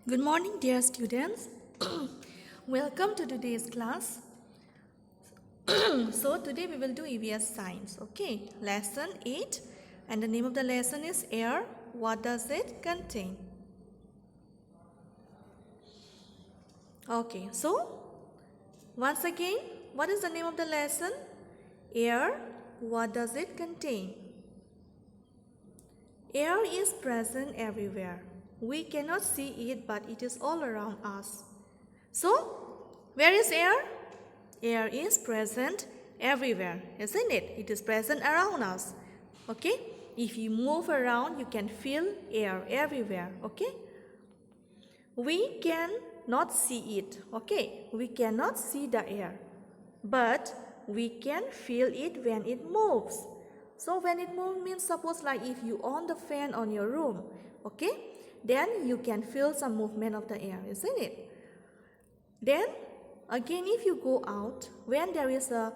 Good morning, dear students. Welcome to today's class. So today we will do EVS science. Okay, lesson 8, and the name of the lesson is air. What does it contain? Okay, so once again, what is the name of the lesson? Air. What does it contain? Air is present everywhere. We cannot see it, but it is all around us. So, where is air? Air is present everywhere, isn't it? It is present around us. Okay? If you move around, you can feel air everywhere. Okay? We can not see it. Okay? We cannot see the air. But we can feel it when it moves. So when it moves means, suppose like if you on the fan on your room, okay, then you can feel some movement of the air, isn't it? Then again, if you go out when there is a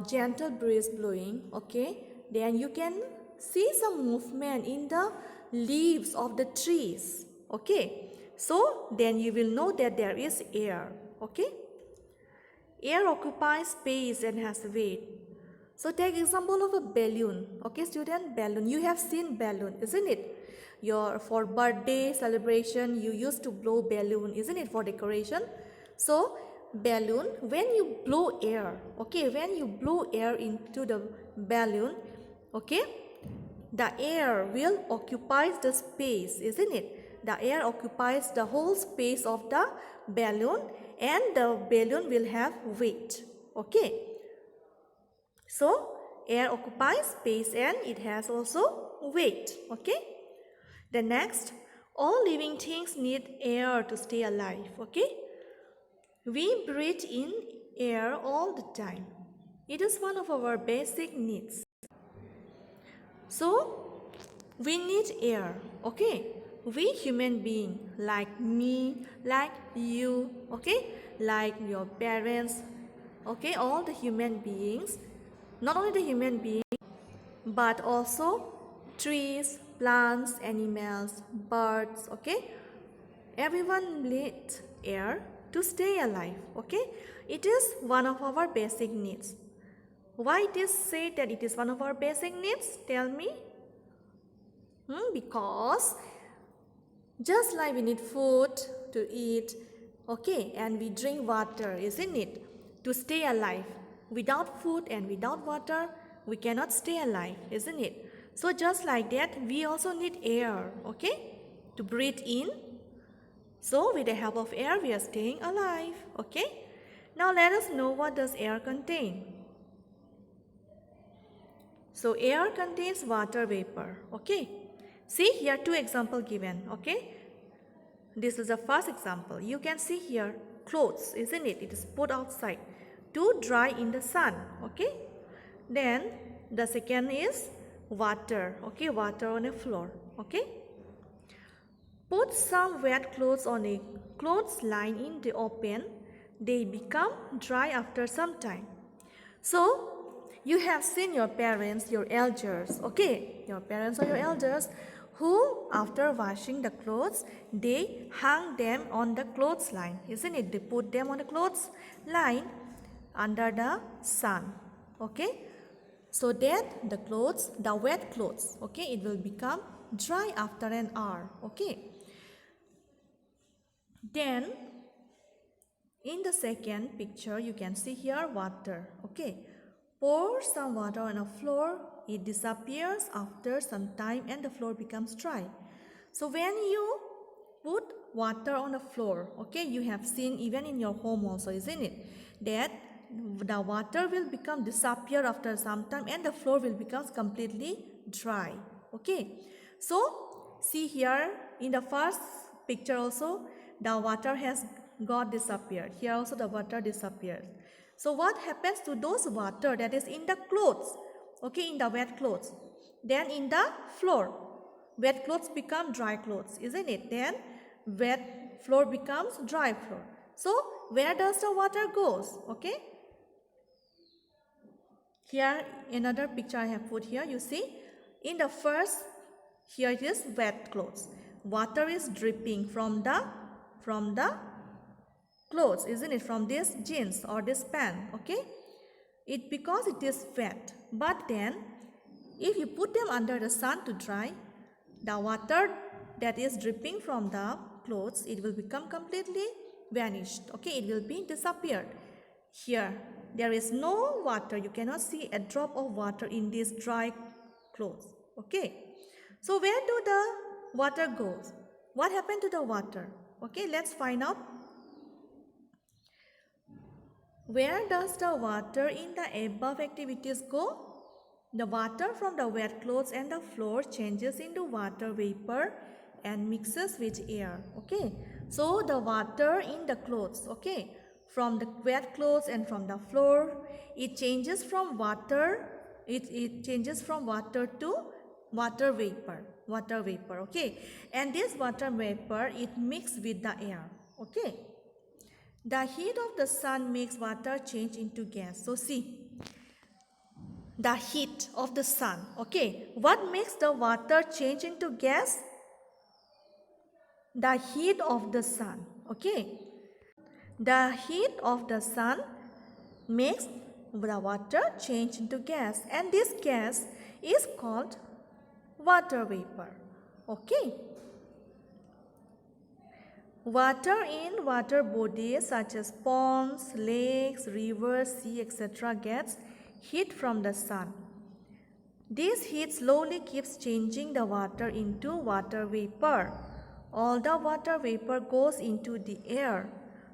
gentle breeze blowing, okay, then you can see some movement in the leaves of the trees, okay. So then you will know that there is air, okay. Air occupies space and has weight. So take example of a balloon. Okay, student, balloon. You have seen balloon, isn't it? For birthday celebration, you used to blow balloon, isn't it, for decoration? So balloon, when you blow air, okay, when you blow air into the balloon, okay, the air will occupy the space, isn't it? The air occupies the whole space of the balloon and the balloon will have weight. Okay. So, air occupies space and it has also weight. Okay. The next, all living things need air to stay alive. Okay. We breathe in air all the time. It is one of our basic needs. So, we need air, okay? We human being like me, like you, okay? Like your parents, okay? All the human beings, not only the human being, but also trees, plants, animals, birds, okay? Everyone needs air to stay alive, okay? It is one of our basic needs. Why it is said that it is one of our basic needs? Tell me. Because just like we need food to eat, okay, and we drink water, isn't it? To stay alive. Without food and without water, we cannot stay alive, isn't it? So just like that, we also need air, okay, to breathe in. So with the help of air, we are staying alive, okay? Now let us know, what does air contain? So air contains water vapor, okay? See here two examples given, okay? This is the first example. You can see here clothes, isn't it? It is put outside to dry in the sun, okay? Then the second is water, okay? Water on a floor, okay? Put some wet clothes on a clothes line in the open. They become dry after some time. So, you have seen your parents, your elders, okay? Your parents or your elders who, after washing the clothes, they hang them on the clothes line, isn't it? They put them on the clothes line under the sun, okay? So that the clothes, the wet clothes, okay, it will become dry after an hour, okay? Then, in the second picture, you can see here water, okay? Pour some water on a floor, it disappears after some time and the floor becomes dry. So when you put water on the floor, okay, you have seen even in your home also, isn't it? That the water will become disappear after some time and the floor will become completely dry, okay? So see here in the first picture also, the water has got disappeared. Here also the water disappears. So what happens to those water that is in the clothes, okay, in the wet clothes? Then in the floor, wet clothes become dry clothes, isn't it? Then wet floor becomes dry floor. So where does the water goes? Okay. Here another picture I have put here. You see, in the first, here it is wet clothes. water is dripping from the clothes, isn't it? From this jeans or this pant, okay? It because it is wet. But then, if you put them under the sun to dry, the water that is dripping from the clothes, it will become completely vanished, okay? It will be disappeared. Here, there is no water. You cannot see a drop of water in these dry clothes, okay? So where do the water go? What happened to the water? Okay, let's find out. Where does the water in the above activities go? The water from the wet clothes and the floor changes into water vapor and mixes with air. Okay, so the water in the clothes, okay, from the wet clothes and from the floor, it changes from water, it changes from water to water vapor, okay, and this water vapor, it mixes with the air, okay. The heat of the sun makes water change into gas. So see, the heat of the sun, okay, what makes the water change into gas? The heat of the sun, okay. The heat of the sun makes the water change into gas, and this gas is called water vapor, okay. Water in water bodies such as ponds, lakes, rivers, sea, etc. gets heat from the sun. This heat slowly keeps changing the water into water vapor. All the water vapor goes into the air.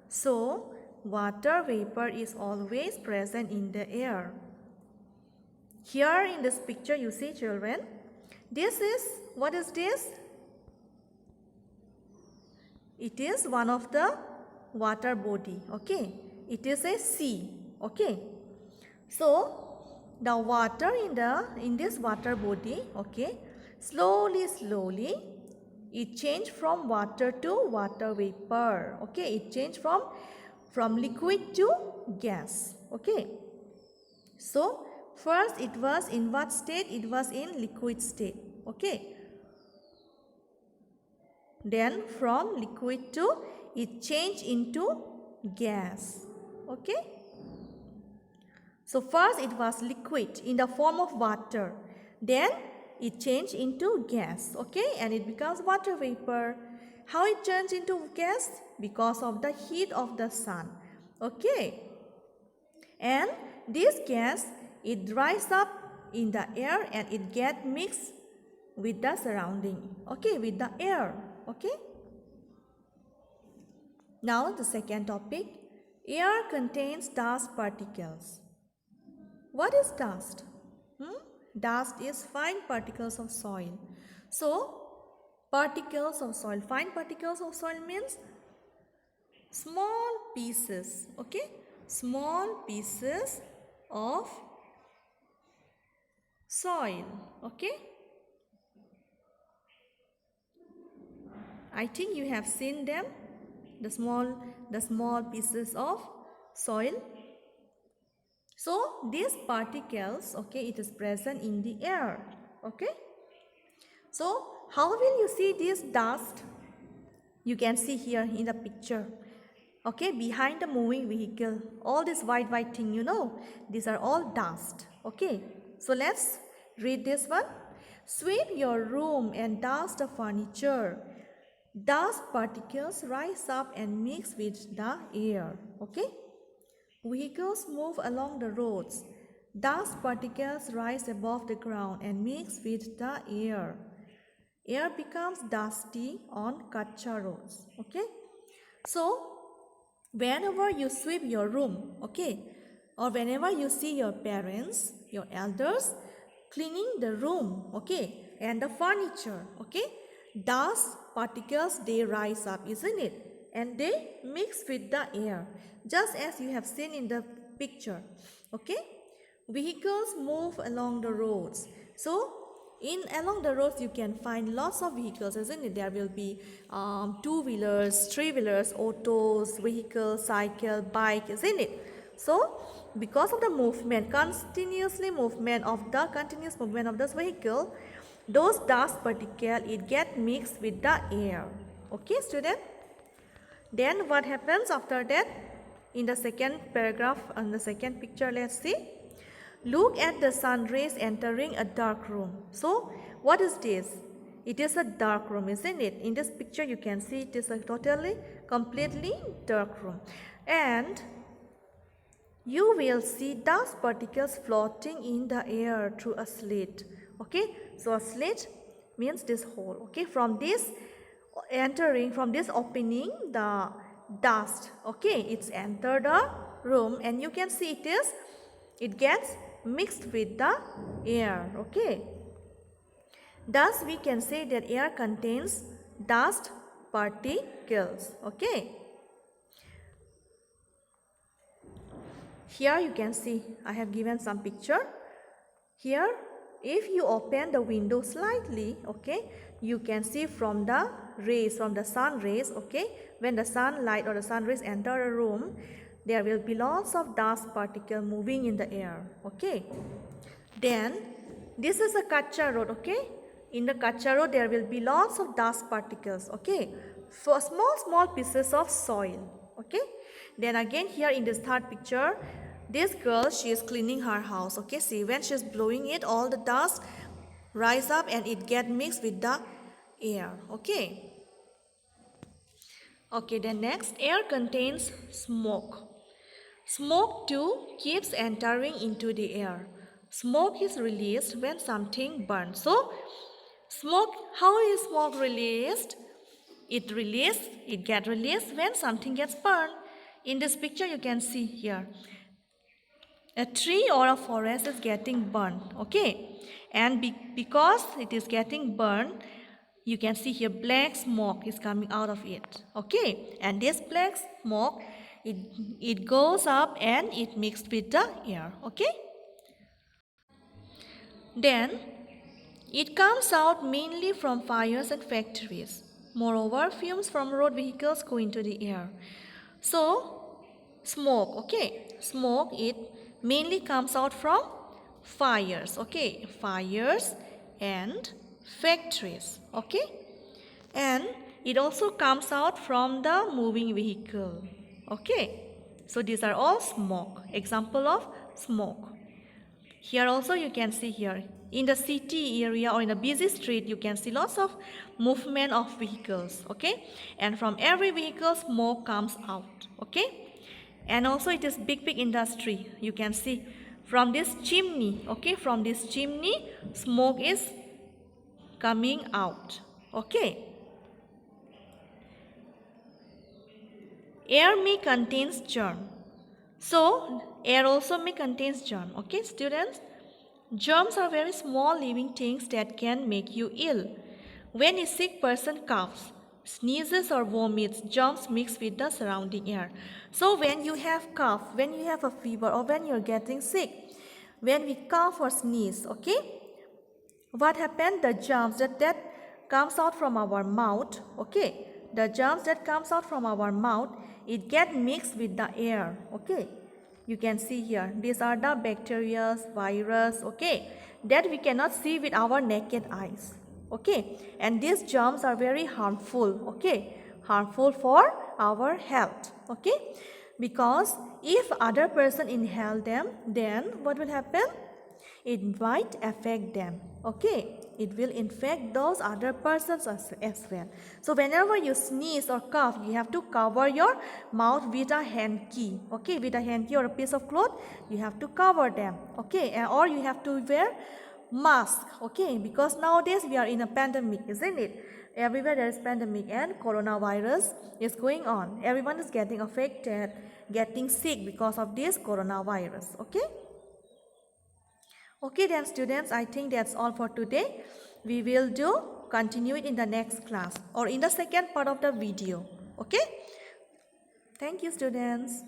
So, water vapor is always present in the air. Here in this picture you see, children, this is, what is this? It is one of the water body, okay. It is a sea, okay. So the water in this water body, okay, slowly it changed from water to water vapor, okay. It changed from liquid to gas, okay. So first it was in what state? It was in liquid state, okay. Then from liquid to it changed into gas, okay. So first it was liquid in the form of water, then it changed into gas, okay, and it becomes water vapor. How it turns into gas? Because of the heat of the sun, okay. And this gas, it dries up in the air and it gets mixed with the surrounding, okay, with the air, okay. Now the second topic, air contains dust particles. What is dust? Dust is fine particles of soil. So particles of soil, fine particles of soil means small pieces, okay, small pieces of soil, okay. I think you have seen them, the small pieces of soil. So these particles, okay, it is present in the air, okay. So how will you see this dust? You can see here in the picture, okay, behind the moving vehicle, all this white thing, you know, these are all dust, okay. So let's read this one. Sweep your room and dust the furniture. Dust particles rise up and mix with the air, okay. Vehicles move along the roads. Dust particles rise above the ground and mix with the air. Air becomes dusty on Kutcha roads, okay. So whenever you sweep your room, okay, or whenever you see your parents, your elders cleaning the room, okay, and the furniture, okay, dust particles, they rise up, isn't it? And they mix with the air, just as you have seen in the picture, okay. Vehicles move along the roads. So along the roads you can find lots of vehicles, isn't it? There will be two-wheelers, three-wheelers, autos, vehicles, cycle, bike, isn't it? So because of the continuous movement of this vehicle, those dust particle, it get mixed with the air. Okay, student? Then what happens after that? In the second paragraph, on the second picture, let's see. Look at the sun rays entering a dark room. So, what is this? It is a dark room, isn't it? In this picture, you can see it is a completely dark room. And you will see dust particles floating in the air through a slit. Okay, so a slit means this hole. Okay, from this opening, the dust, okay, it's entered the room, and you can see it gets mixed with the air. Okay, thus we can say that air contains dust particles. Okay, here you can see I have given some picture. Here, if you open the window slightly, okay, you can see from the rays, from the sun rays, okay, when the sunlight or the sun rays enter a room, there will be lots of dust particle moving in the air. Okay, then this is a kacha road. Okay, in the kacha road there will be lots of dust particles. Okay, for small pieces of soil. Okay, then again here in this third picture, this girl, she is cleaning her house. Okay, see, when she is blowing it, all the dust rise up and it get mixed with the air. Okay, then next, air contains smoke. Smoke too keeps entering into the air. Smoke is released when something burns. So, how is smoke released? It gets released when something gets burned. In this picture, you can see here, a tree or a forest is getting burned. Okay, and because it is getting burned, you can see here black smoke is coming out of it. Okay, and this black smoke, it goes up and it mixed with the air. Okay, then it comes out mainly from fires and factories. Moreover, fumes from road vehicles go into the air. So, smoke, okay, smoke, it mainly comes out from fires, okay, fires and factories. Okay, and it also comes out from the moving vehicle. Okay, so these are all smoke, example of smoke. Here also you can see here, in the city area or in a busy street, you can see lots of movement of vehicles. Okay, and from every vehicle, smoke comes out. Okay, and also it is big industry. You can see from this chimney, okay, from this chimney, smoke is coming out. Okay, air may contains germ. So, air also may contains germ. Okay, students? Germs are very small living things that can make you ill. When a sick person coughs, sneezes or vomits, germs mix with the surrounding air. So, when you have cough, when you have a fever, or when you're getting sick, when we cough or sneeze, okay, what happened? The germs that comes out from our mouth, okay, the germs that comes out from our mouth, it get mixed with the air. Okay, you can see here, these are the bacteria, virus, okay, that we cannot see with our naked eyes. Okay, and these germs are very harmful. Okay, harmful for our health. Okay, because if other person inhale them, then what will happen? It might affect them. Okay, it will infect those other persons as well. So whenever you sneeze or cough, you have to cover your mouth with a hanky. Okay, with a hanky or a piece of cloth, you have to cover them. Okay, or you have to wear mask. Okay, because nowadays we are in a pandemic, isn't it? Everywhere there is pandemic and coronavirus is going on. Everyone is getting affected, getting sick because of this coronavirus. Okay. Okay then students, I think that's all for today. We will continue it in the next class or in the second part of the video. Okay. Thank you students.